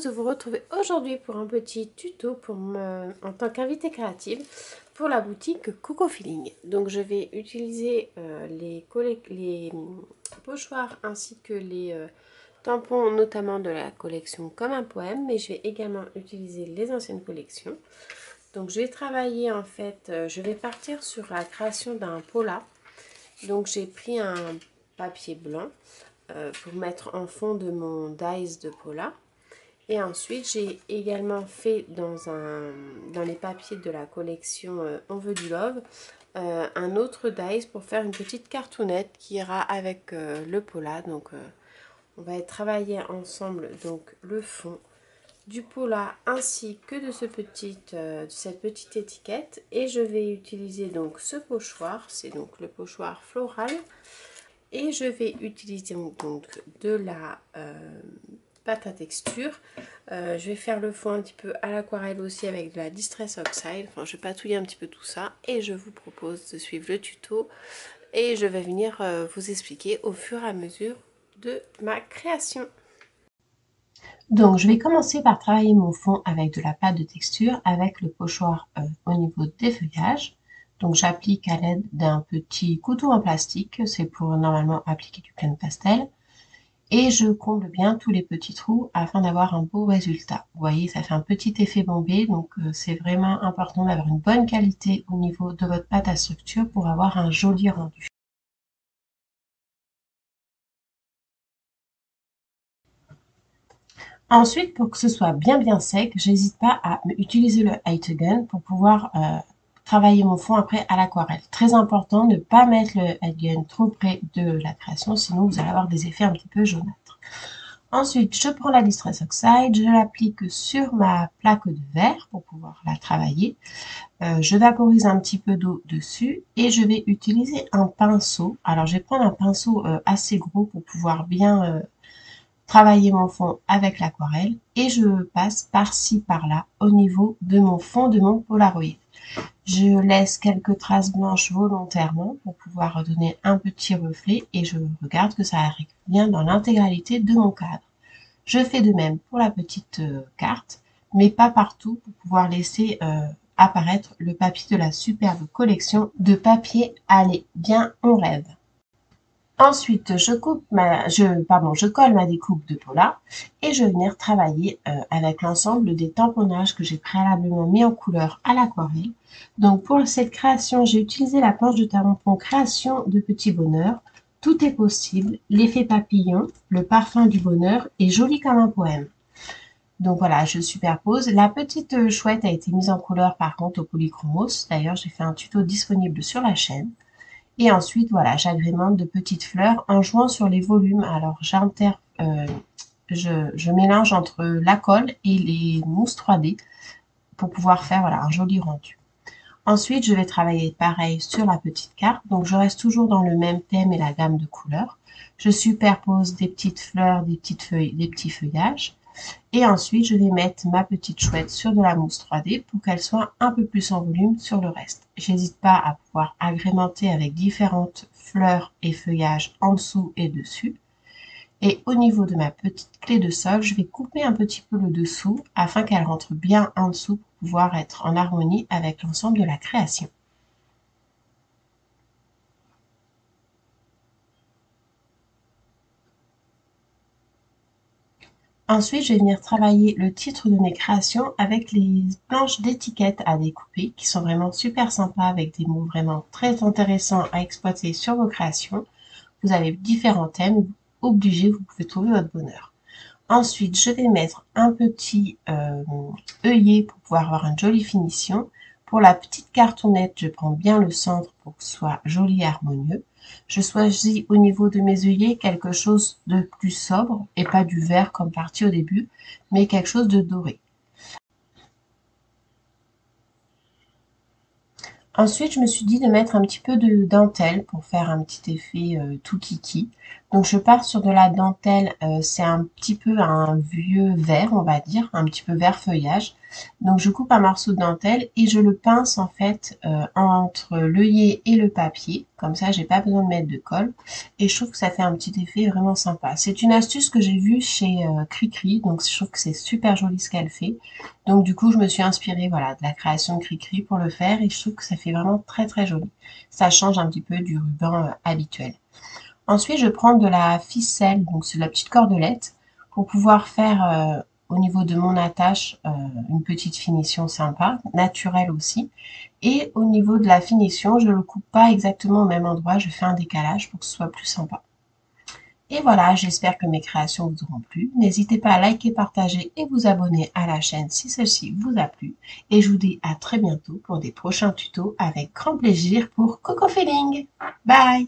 de vous retrouver aujourd'hui pour un petit tuto en tant qu'invitée créative pour la boutique Coco Feeling. Donc je vais utiliser les pochoirs ainsi que les tampons, notamment de la collection Comme un poème, mais je vais également utiliser les anciennes collections. Donc je vais travailler en fait, je vais partir sur la création d'un pola. Donc j'ai pris un papier blanc pour mettre en fond de mon dies de pola. Et ensuite, j'ai également fait dans les papiers de la collection On veut du love, un autre dies pour faire une petite cartoonette qui ira avec le pola. Donc, on va travailler ensemble donc le fond du pola ainsi que de cette petite étiquette. Et je vais utiliser donc ce pochoir, c'est donc le pochoir floral. Et je vais utiliser donc de la pâte à texture. Je vais faire le fond un petit peu à l'aquarelle aussi avec de la Distress Oxide. Enfin, je vais patouiller un petit peu tout ça et je vous propose de suivre le tuto et je vais venir vous expliquer au fur et à mesure de ma création. Donc, je vais commencer par travailler mon fond avec de la pâte de texture avec le pochoir au niveau des feuillages. Donc, j'applique à l'aide d'un petit couteau en plastique. C'est pour normalement appliquer du plein pastel. Et je comble bien tous les petits trous afin d'avoir un beau résultat. Vous voyez, ça fait un petit effet bombé, donc c'est vraiment important d'avoir une bonne qualité au niveau de votre pâte à structure pour avoir un joli rendu. Ensuite, pour que ce soit bien sec, j'hésite pas à utiliser le Height Gun pour pouvoir travailler mon fond après à l'aquarelle. Très important, ne pas mettre le Height Gun trop près de la création, sinon vous allez avoir des effets un petit peu jaunâtres. Ensuite, je prends la Distress Oxide, je l'applique sur ma plaque de verre pour pouvoir la travailler. Je vaporise un petit peu d'eau dessus et je vais utiliser un pinceau. Alors, je vais prendre un pinceau assez gros pour pouvoir bien travailler mon fond avec l'aquarelle et je passe par-ci par-là au niveau de mon fond de mon Polaroid. Je laisse quelques traces blanches volontairement pour pouvoir donner un petit reflet et je regarde que ça arrive bien dans l'intégralité de mon cadre. Je fais de même pour la petite carte, mais pas partout pour pouvoir laisser apparaître le papier de la superbe collection de papier Allez, bien on rêve. Ensuite, je colle ma découpe de pola et je vais venir travailler avec l'ensemble des tamponnages que j'ai préalablement mis en couleur à l'aquarelle. Donc pour cette création, j'ai utilisé la planche de tampon création de petits bonheurs. Tout est possible, l'effet papillon, le parfum du bonheur est joli comme un poème. Donc voilà, je superpose. La petite chouette a été mise en couleur par contre au polychromos. D'ailleurs, j'ai fait un tuto disponible sur la chaîne. Et ensuite, voilà, j'agrémente de petites fleurs en jouant sur les volumes. Alors, je mélange entre la colle et les mousses 3D pour pouvoir faire voilà, un joli rendu. Ensuite, je vais travailler pareil sur la petite carte. Donc, je reste toujours dans le même thème et la gamme de couleurs. Je superpose des petites fleurs, des petites feuilles, des petits feuillages. Et ensuite, je vais mettre ma petite chouette sur de la mousse 3D pour qu'elle soit un peu plus en volume sur le reste. J'hésite pas à pouvoir agrémenter avec différentes fleurs et feuillages en dessous et dessus. Et au niveau de ma petite clé de sol, je vais couper un petit peu le dessous afin qu'elle rentre bien en dessous pour pouvoir être en harmonie avec l'ensemble de la création. Ensuite, je vais venir travailler le titre de mes créations avec les planches d'étiquettes à découper qui sont vraiment super sympas avec des mots vraiment très intéressants à exploiter sur vos créations. Vous avez différents thèmes, obligés, vous pouvez trouver votre bonheur. Ensuite, je vais mettre un petit œillet pour pouvoir avoir une jolie finition. Pour la petite cartonnette, je prends bien le centre pour que ce soit joli et harmonieux. Je choisis au niveau de mes œillets quelque chose de plus sobre et pas du vert comme parti au début, mais quelque chose de doré. Ensuite, je me suis dit de mettre un petit peu de dentelle pour faire un petit effet tout kiki. Donc je pars sur de la dentelle, c'est un petit peu un vieux vert, on va dire, un petit peu vert feuillage. Donc je coupe un morceau de dentelle et je le pince en fait entre l'œillet et le papier. Comme ça, j'ai pas besoin de mettre de colle. Et je trouve que ça fait un petit effet vraiment sympa. C'est une astuce que j'ai vue chez Cricri, donc je trouve que c'est super joli ce qu'elle fait. Donc du coup, je me suis inspirée voilà, de la création de Cricri pour le faire et je trouve que ça fait vraiment très très joli. Ça change un petit peu du ruban habituel. Ensuite, je prends de la ficelle, donc c'est de la petite cordelette, pour pouvoir faire au niveau de mon attache une petite finition sympa, naturelle aussi. Et au niveau de la finition, je ne le coupe pas exactement au même endroit, je fais un décalage pour que ce soit plus sympa. Et voilà, j'espère que mes créations vous auront plu. N'hésitez pas à liker, partager et vous abonner à la chaîne si celle-ci vous a plu. Et je vous dis à très bientôt pour des prochains tutos avec grand plaisir pour Coco Feeling. Bye!